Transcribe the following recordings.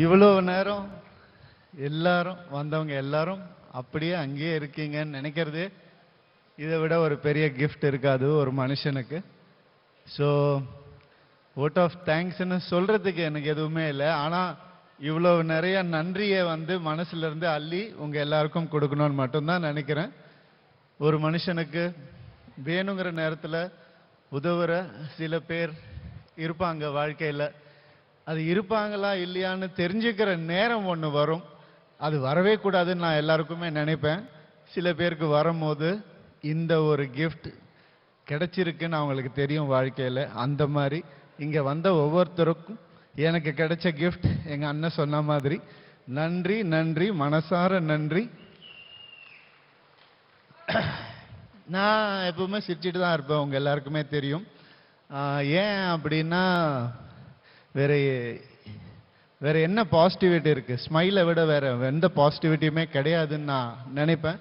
இவ்வளோ நேரம் எல்லாரும் வந்தவங்க எல்லாரும் அப்படியே அங்கேயே இருக்கீங்கன்னு நினைக்கிறதே இதை விட ஒரு பெரிய கிஃப்ட் இருக்காது ஒரு மனுஷனுக்கு. ஸோ வோட் ஆஃப் தேங்க்ஸ்ன்னு சொல்றதுக்கு எனக்கு எதுவுமே இல்லை. ஆனால் இவ்வளோ நிறைய நன்றியை மனசுல இருந்து அள்ளி உங்க எல்லாருக்கும் கொடுக்கணும்னு மட்டும்தான் நினைக்கிறேன். ஒரு மனுஷனுக்கு வேணுங்கிற நேரத்தில் உதவுற சில பேர் இருப்பாங்க வாழ்க்கையில். அது இருப்பாங்களா இல்லையான்னு தெரிஞ்சுக்கிற நேரம் ஒன்று வரும். அது வரவே கூடாதுன்னு நான் எல்லாருக்குமே நினைப்பேன். சில பேருக்கு வரும்போது இந்த ஒரு கிஃப்ட் கிடைச்சிருக்குன்னு அவங்களுக்கு தெரியும் வாழ்க்கையில். அந்த மாதிரி இங்கே வந்த ஒவ்வொருத்தருக்கும் எனக்கு கிடைச்ச கிஃப்ட் எங்கள் அண்ணன் சொன்ன மாதிரி நன்றி நன்றி, மனசார நன்றி. நான் எப்பவுமே சிரிச்சிட்டு தான் இருப்பேன், உங்க எல்லாருக்குமே தெரியும். ஏன் அப்படின்னா வேற என்ன பாசிட்டிவிட்டி இருக்கு? ஸ்மைலை விட வேற எந்த பாசிட்டிவிட்டியுமே கிடையாதுன்னு நான் நினைப்பேன்.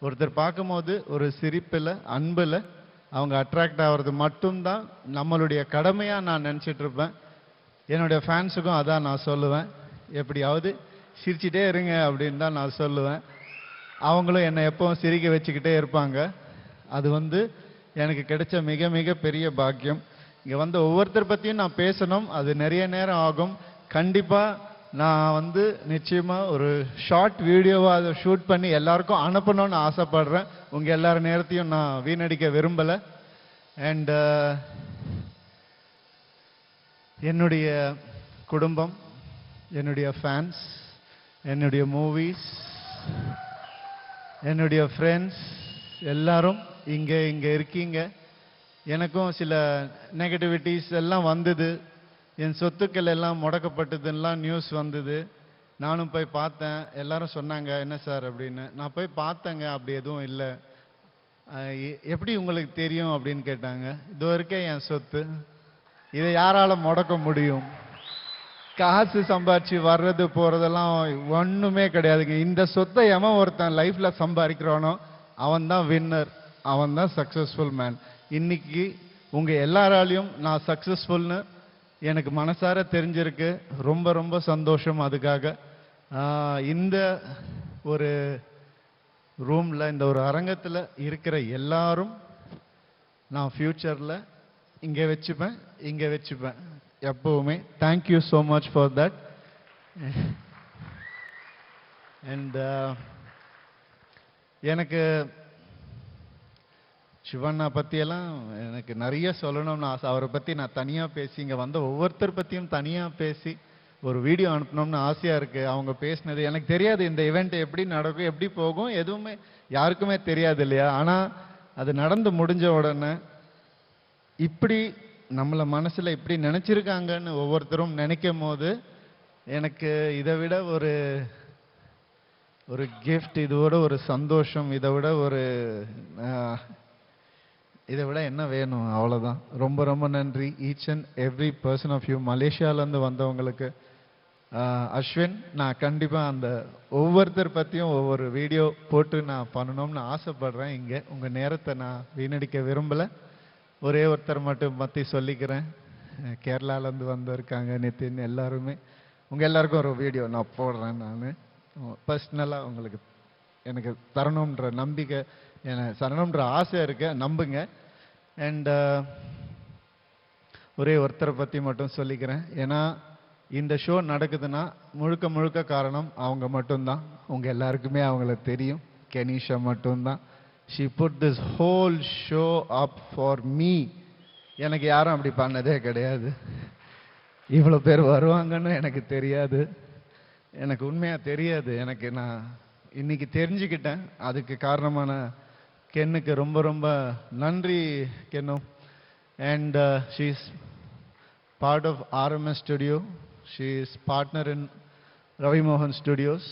ஒருத்தர் பார்க்கும்போது ஒரு சிரிப்பில் அன்பில் அவங்க அட்ராக்ட் ஆகிறது மட்டும்தான் நம்மளுடைய கடமையாக நான் நினச்சிட்டு இருப்பேன். என்னுடைய ஃபேன்ஸுக்கும் அதான் நான் சொல்லுவேன். எப்படியாவது சிரிச்சிட்டே இருங்க அப்படின்னு தான் நான் சொல்லுவேன். அவங்களும் என்னை எப்பவும் சிரிக்க வச்சுக்கிட்டே இருப்பாங்க. அது எனக்கு கிடைச்ச மிக மிக பெரிய பாக்கியம். இங்கே ஒவ்வொருத்தர் பற்றியும் நான் பேசணும், அது நிறைய நேரம் ஆகும். கண்டிப்பாக நான் நிச்சயமாக ஒரு ஷார்ட் வீடியோவாக அதை ஷூட் பண்ணி எல்லாருக்கும் அனுப்பணும்னு ஆசைப்படுறேன். உங்கள் எல்லார நேரத்தையும் நான் வீணடிக்க விரும்பலை. அண்ட் என்னுடைய குடும்பம், என்னுடைய ஃபேன்ஸ், என்னுடைய மூவிஸ், என்னுடைய ஃப்ரெண்ட்ஸ் எல்லாரும் இங்கே இருக்கீங்க. எனக்கும் சில நெகட்டிவிட்டிஸ் எல்லாம் வந்தது. என் சொத்துக்கள் எல்லாம் முடக்கப்பட்டதுன்னெலாம் நியூஸ் வந்தது. நானும் போய் பார்த்தேன். எல்லாரும் சொன்னாங்க என்ன சார் அப்படின்னு. நான் போய் பார்த்தேங்க, அப்படி எதுவும் இல்லை. எப்படி உங்களுக்கு தெரியும் அப்படின்னு கேட்டாங்க. இதோ இருக்கே என் சொத்து, இதை யாரால முடக்க முடியும்? காசு சம்பாரிச்சு வர்றது போறதெல்லாம் ஒண்ணுமே கிடையாதுங்க. இந்த சொத்தை எவன் ஒருத்தன் லைஃப்ல சம்பாதிக்கிறானோ அவன் தான் வின்னர், அவன் தான் சக்சஸ்ஃபுல் மேன். இன்னைக்கு உங்க எல்லாராலையும் நான் சக்சஸ்ஃபுல்னு எனக்கு மனசார தெரிஞ்சிருக்கு. ரொம்ப ரொம்ப சந்தோஷம். அதுக்காக இந்த ஒரு ரூம்ல, இந்த ஒரு அரங்கத்தில் இருக்கிற எல்லாரும் நான் ஃபியூச்சர்ல இங்கே வச்சுப்பேன் எப்பவுமே. Thank you so much for that. And எனக்கு சிவண்ணா பற்றியெல்லாம் எனக்கு நிறைய சொல்லணும்னு ஆசை. அவரை பற்றி நான் தனியாக பேசி, இங்கே ஒவ்வொருத்தர் பற்றியும் தனியாக பேசி ஒரு வீடியோ அனுப்பணும்னு ஆசையாக இருக்குது. அவங்க பேசினது எனக்கு தெரியாது. இந்த இவெண்ட் எப்படி நடக்கும், எப்படி போகும், எதுவுமே யாருக்குமே தெரியாது இல்லையா? ஆனால் அது நடந்து முடிஞ்ச உடனே இப்படி நம்மளை மனசில் இப்படி நினச்சிருக்காங்கன்னு ஒவ்வொருத்தரும் நினைக்கும் போது எனக்கு இதை விட ஒரு கிஃப்ட், இதோட ஒரு சந்தோஷம், இதை விட என்ன வேணும்? அவ்வளோதான். ரொம்ப ரொம்ப நன்றி each and every person of you. மலேசியாவிலேருந்து வந்தவங்களுக்கு அஸ்வின், நான் கண்டிப்பாக அந்த ஒவ்வொருத்தர் பற்றியும் ஒவ்வொரு வீடியோ போட்டு நான் பண்ணணும்னு ஆசைப்படுறேன். இங்கே உங்கள் நேரத்தை நான் வீணடிக்க விரும்பலை. ஒரே ஒருத்தர் மட்டும் பற்றி சொல்லிக்கிறேன். கேரளாலேருந்து வந்திருக்காங்க நிதின். எல்லாருமே உங்கள் எல்லாருக்கும் ஒரு வீடியோ நான் போடுறேன். நான் பர்சனலாக உங்களுக்கு எனக்கு தரணுன்ற நம்பிக்கை, எனக்கு தரணுன்ற ஆசை இருக்கு, நம்புங்க. அண்ட் ஒரே ஒருத்தரை பற்றி மட்டும் சொல்லிக்கிறேன். ஏன்னா இந்த ஷோ நடக்குதுன்னா முழுக்க முழுக்க காரணம் அவங்க மட்டும்தான். உங்கள் எல்லாருக்குமே அவங்கள தெரியும். கெனிஷா மட்டும்தான். She put this whole show up for me. எனக்கு யாரும் அப்படி பண்ணதே கிடையாது. இவ்வளோ பேர் வருவாங்கன்னு எனக்கு தெரியாது. எனக்கு உண்மையாக தெரியாது. நான் இன்னைக்கு தெரிஞ்சுக்கிட்டேன். அதுக்கு காரணமான கென்னுக்கு ரொம்ப ரொம்ப நன்றி Ken. And she is part of RMS studio. She is partner in Ravi மோகன் ஸ்டுடியோஸ்.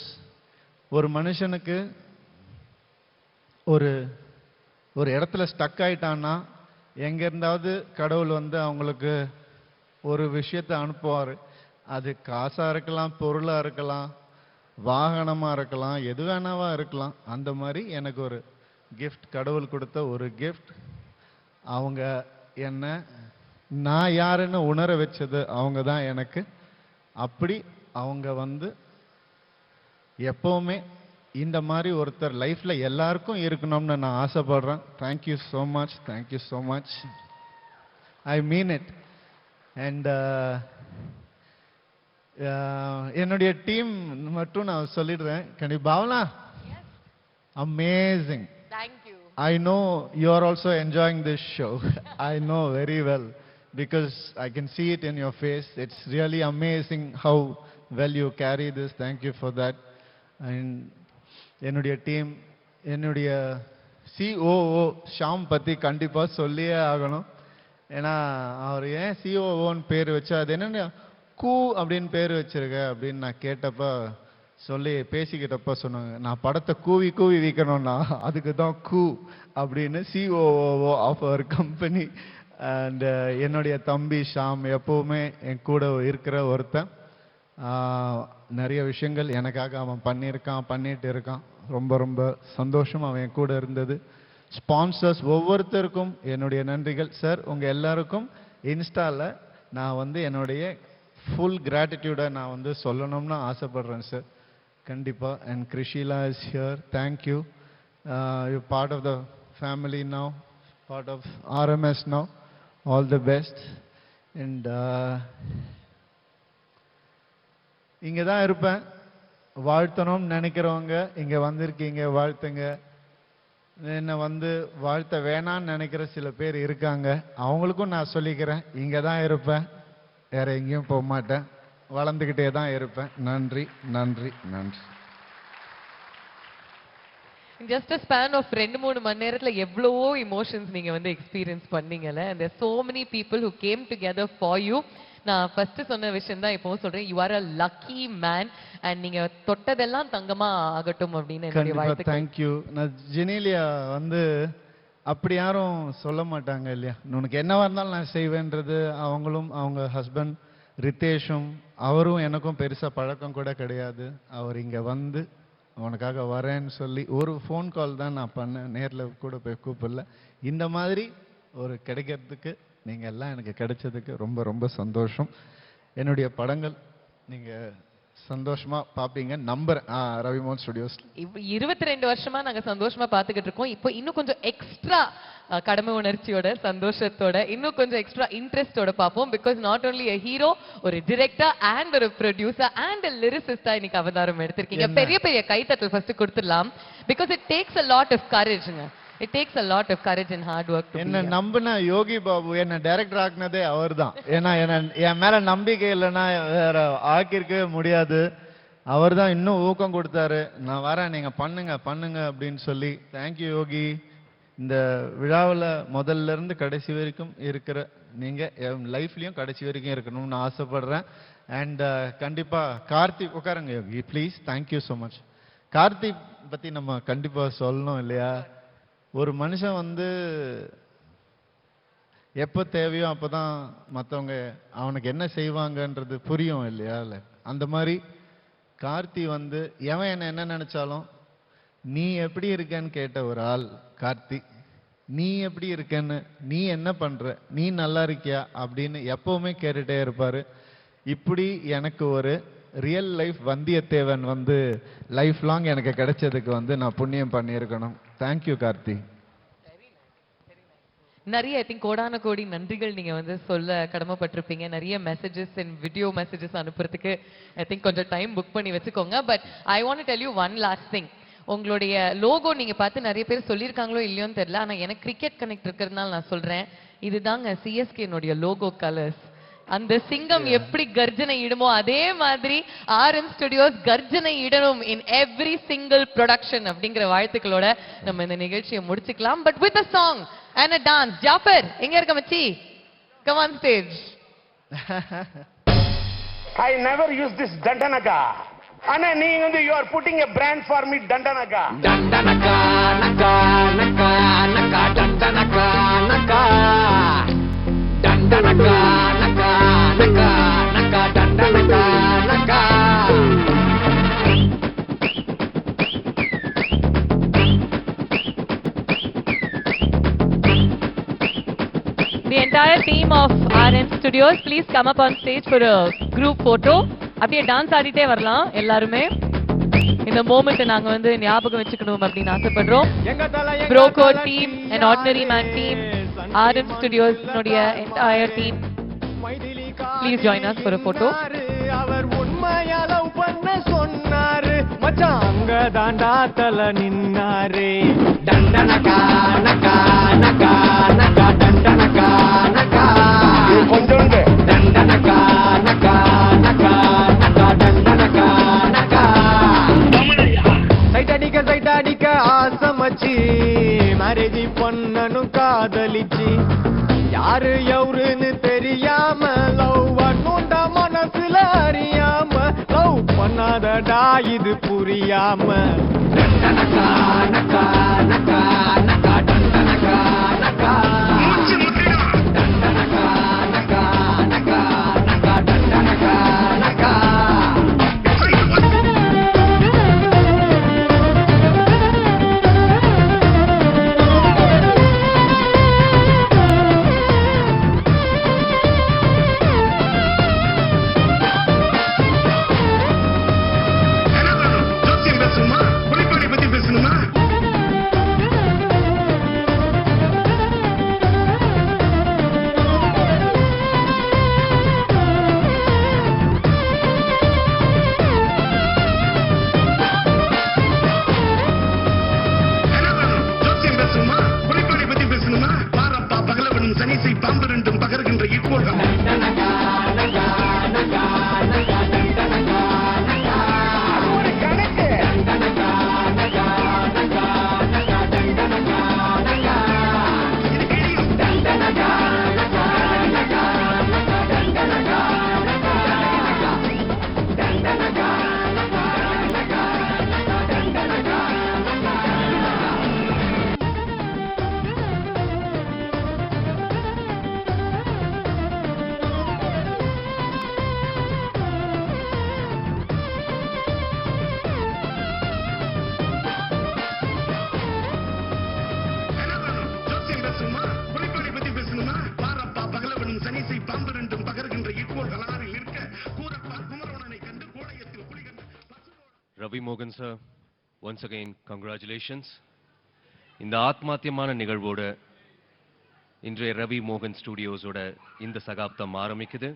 ஒரு மனுஷனுக்கு ஒரு இடத்துல ஸ்டக் ஆயிட்டான்னா எங்கேருந்தாவது கடவுள் அவங்களுக்கு ஒரு விஷயத்தை அனுப்புவார். அது காசாக இருக்கலாம், பொருளாக இருக்கலாம், வாகனமாக இருக்கலாம், எது வேணாவா இருக்கலாம். அந்த மாதிரி எனக்கு ஒரு கிஃப்ட், கடவுள் கொடுத்த ஒரு கிஃப்ட். அவங்க என்ன நான் யாருன்னு உணர வச்சது அவங்க தான் எனக்கு. அப்படி அவங்க வந்து எப்பவுமே இந்த மாதிரி ஒருத்தர் லைஃப்ல எல்லாருக்கும் இருக்கணும்னு நான் ஆசைப்படுறேன். Thank you so much, thank you so much, I mean it. And என்னுடைய டீம் மட்டும் நான் சொல்லிடுறேன். கண்டிப்பா Bhavana, amazing. Thank you. I know you are also enjoying this show. I know very well because I can see it in your face. It's really amazing how well you carry this. Thank you for that. And என்னுடைய team, என்னுடைய COO Sham பத்தி கண்டிப்பா சொல்லியே ஆகணும். ஏன்னா அவர் ஏன் COOன்னு பேர் வச்சா, அது என்னன்னு கூ அப்படின்னு பேர் வச்சிருக்க அப்படின்னு நான் கேட்டப்ப சொல்லி பேசிக்கிட்டப்ப சொன்னாங்க, நான் படத்தை கூவி கூவி விற்கணும்னா அதுக்கு தான் கூ அப்படின்னு COO ஆஃப் அவர் கம்பெனி. அண்ட் என்னுடைய தம்பி ஷாம் எப்பவுமே என் கூட இருக்கிற ஒருத்தன். நிறைய விஷயங்கள் எனக்காக அவன் பண்ணிட்டு இருக்கான். ரொம்ப ரொம்ப சந்தோஷம் அவன் என் கூட இருந்தது. ஸ்பான்சர்ஸ் ஒவ்வொருத்தருக்கும் என்னுடைய நன்றிகள். சார் உங்க எல்லாருக்கும் இன்ஸ்டால நான் வந்து என்னுடைய ஃபுல் கிராட்டிடியூடை நான் வந்து சொல்லணும்னு ஆசைப்படுறேன் சார், கண்டிப்பா. And Krishila is here, thank you. You part of the family now, part of RMS now. All the best. And இங்கே தான் இருப்பேன். வாழ்த்தணும்னு நினைக்கிறவங்க இங்கே வந்திருக்கீங்க, வாழ்த்துங்க. என்னை வந்து வாழ்த்த வேணான்னு நினைக்கிற சில பேர் இருக்காங்க, அவங்களுக்கும் நான் சொல்லிக்கிறேன், இங்கே தான் இருப்பேன், வேற எங்கேயும் போக மாட்டேன், வளர்ந்துக்கிட்டே தான் இருப்பேன். நன்றி நன்றி நன்றி. ஜஸ்ட் a span of 2-3 மணி நேரத்துல எவ்வளவோ இமோஷன்ஸ் நீங்க வந்து experience பண்ணீங்கல்ல. and there are so many people who came together for you. நான் ஃபர்ஸ்ட் சொன்ன விஷயம் தான் இப்பவும் சொல்றேன், you are a lucky man and நீங்க தொட்டதெல்லாம் தங்கமா ஆகட்டும் அப்படின்னு என்னுடைய வாழ்த்துக்கள். Thank you. நான் ஜெனிலியா வந்து அப்படி யாரும் சொல்ல மாட்டாங்க இல்லையா, உனக்கு என்னவா இருந்தாலும் நான் செய்வேன்றது. அவங்களும் அவங்க ஹஸ்பண்ட் ரித்தேஷும் அவரும் எனக்கும் பெருசா பழக்கம் கூட கிடையாது. அவர் இங்க வந்து உனக்காக வரேன்னு சொல்லி ஒரு ஃபோன் கால் தான் நான் பண்ணேன், நேரில் கூட போய் கூப்பிடல. இந்த மாதிரி ஒரு கிடைக்கிறதுக்கு நீங்க எல்லாம் எனக்கு கிடைச்சதுக்கு ரொம்ப ரொம்ப சந்தோஷம். என்னுடைய படங்கள் நீங்க சந்தோஷமா பாப்பீங்க நம்புறேன். ரவிமோகன் ஸ்டுடியோஸ் 22 வருஷமா நாங்க சந்தோஷமா பாத்துக்கிட்டு இருக்கோம். இப்போ இன்னும் கொஞ்சம் எக்ஸ்ட்ரா கடமை உணர்ச்சியோட, சந்தோஷத்தோட, இன்னும் கொஞ்சம் எக்ஸ்ட்ரா இன்ட்ரெஸ்டோட பார்ப்போம். Because not only a hero, ஒரு டிரெக்டர் அண்ட் ஒரு ப்ரொடியூசர் அண்ட் a லிரிசிஸ்டா இன்னைக்கு அவதாரம் எடுத்திருக்கீங்க. பெரிய பெரிய கைத்தட்டல் ஃபர்ஸ்ட் கொடுத்துடலாம். Because it takes a lot of courageங்க. It takes a lot of courage and hard work to be. என்ன நம்பின யோகி பாபு என்ன டைரக்டர் ஆக்குனதே அவர்தான். ஏன்னா என் மேல நம்பிக்கை இல்லைன்னா வேற ஆக்கியிருக்கவே முடியாது. அவர் தான் இன்னும் ஊக்கம் கொடுத்தாரு, நான் வரேன் நீங்க பண்ணுங்க பண்ணுங்க அப்படின்னு சொல்லி. தேங்க்யூ யோகி. இந்த விழாவில் முதல்ல இருந்து கடைசி வரைக்கும் இருக்கிற நீங்க என் லைஃப்லயும் கடைசி வரைக்கும் இருக்கணும்னு ஆசைப்படுறேன். அண்ட் கண்டிப்பா கார்த்திக் உட்காருங்க Yogi please. Thank you so much. Karthik பத்தி நம்ம கண்டிப்பா சொல்லணும் இல்லையா. ஒரு மனுஷன் வந்து எப்போ தேவையோ அப்போதான் மற்றவங்க அவனுக்கு என்ன செய்வாங்கன்றது புரியும் இல்லையா. அந்த மாதிரி கார்த்தி வந்து எவன் என்ன நினைச்சாலும் நீ எப்படி இருக்கேன்னு கேட்ட ஒரு ஆள் கார்த்தி. நீ எப்படி இருக்கேன்னு, நீ என்ன பண்ற, நீ நல்லா இருக்கியா அப்படின்னு எப்பவுமே கேட்டுட்டே இருப்பாரு. இப்படி எனக்கு ஒரு ரியல் லைஃப் வந்தியத்தேவன் வந்து லைஃப் லாங் எனக்கு கிடைச்சதுக்கு வந்து நான் புண்ணியம் பண்ணியிருக்கணும். தேங்க்யூ கார்த்தி. நிறைய ஐ திங்க் கோடான கோடி நன்றிகள் நீங்க வந்து சொல்ல கடமைப்பட்டிருப்பீங்க. நிறைய மெசேஜஸ் அண்ட் வீடியோ மெசேஜஸ் அனுப்புறதுக்கு ஐ திங்க் கொஞ்சம் டைம் புக் பண்ணி வச்சுக்கோங்க. But I want to tell you one last thing. உங்களுடைய லோகோ நீங்க பார்த்து நிறைய பேர் சொல்லியிருக்காங்களோ இல்லையோன்னு தெரியல, ஆனா எனக்கு கிரிக்கெட் கனெக்ட் இருக்கிறதுனால நான் சொல்றேன், இதுதாங்க சிஎஸ்கேனுடைய லோகோ கலர்ஸ். அந்த சிங்கம் எப்படி கர்ஜனை இடுமோ அதே மாதிரி RM ஸ்டுடியோஸ் கர்ஜனை இடணும் இன் எவ்ரி சிங்கிள் ப்ரொடக்ஷன் அப்படிங்கிற வாழ்த்துக்களோட நம்ம இந்த நிகழ்ச்சியை முடிச்சுக்கலாம். But with a song and a dance. Jafar எங்க இருக்க மச்சி? Come on stage. I never use this Dandanaka. Anna, நீங்க வந்து you are putting a brand for me Dandanaka. Dandanaka, naka, naka, naka, Dandanaka, naka. Dandanaka, naka, naka, naka, Dandanaka, naka. The entire team of RM Studios, please come up on stage for a group photo. அப்படியே dance ஆடிட்டே வரலாம் எல்லாருமே. இந்த moment நாங்க வந்து ஞாபகம் வச்சுக்கணும் அப்படின்னு ஆசைப்படுறோம். ப்ரோகோ team and ordinary man team, RM studios entire team, please join us for a photo. அவர் உண்மையா லவ் பண்ண சொன்னாரு மச்சான், அங்க தாண்டா தல நின்னாரு. டண்டனகா நகா நகா நகா டண்டனகா நகா கொஞ்சோண்டு டண்டனகா நகா நகா நகா டண்டனகா நகா சைட் அடிக்க ஆசமச்சி, மேரேஜ் பண்ணனும் காதலிச்சு, யாரு எவருன்னு தெரியாம லவ் பண்ணுண்டா மனசுல அறியாம, லவ் பண்ணாதடா இது புரியாம. டண்டனகா நகா நகா நகா டண்டனகா நகா டண்டனகா நகா நகா நகா டண்டனகா நகா Ravi Mogan sir, once again congratulations. இந்த ஆத்மாத்தியமான நிகழ்வோட இன்றைய ரவி மோகன் ஸ்டுடியோஸோட இந்த சகாப்தம் ஆரம்பிக்குது.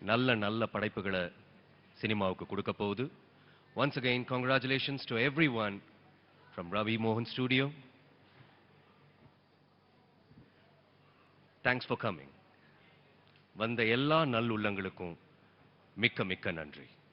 நல்ல நல்ல படைப்புகளை சினிமாவுக்கு கொடுக்க போகுது. Once again congratulations to everyone from Ravi Mohan Studio. Thanks for coming. வந்த எல்லா நல்லுள்ளங்களுக்கும் மிக்க மிக்க நன்றி.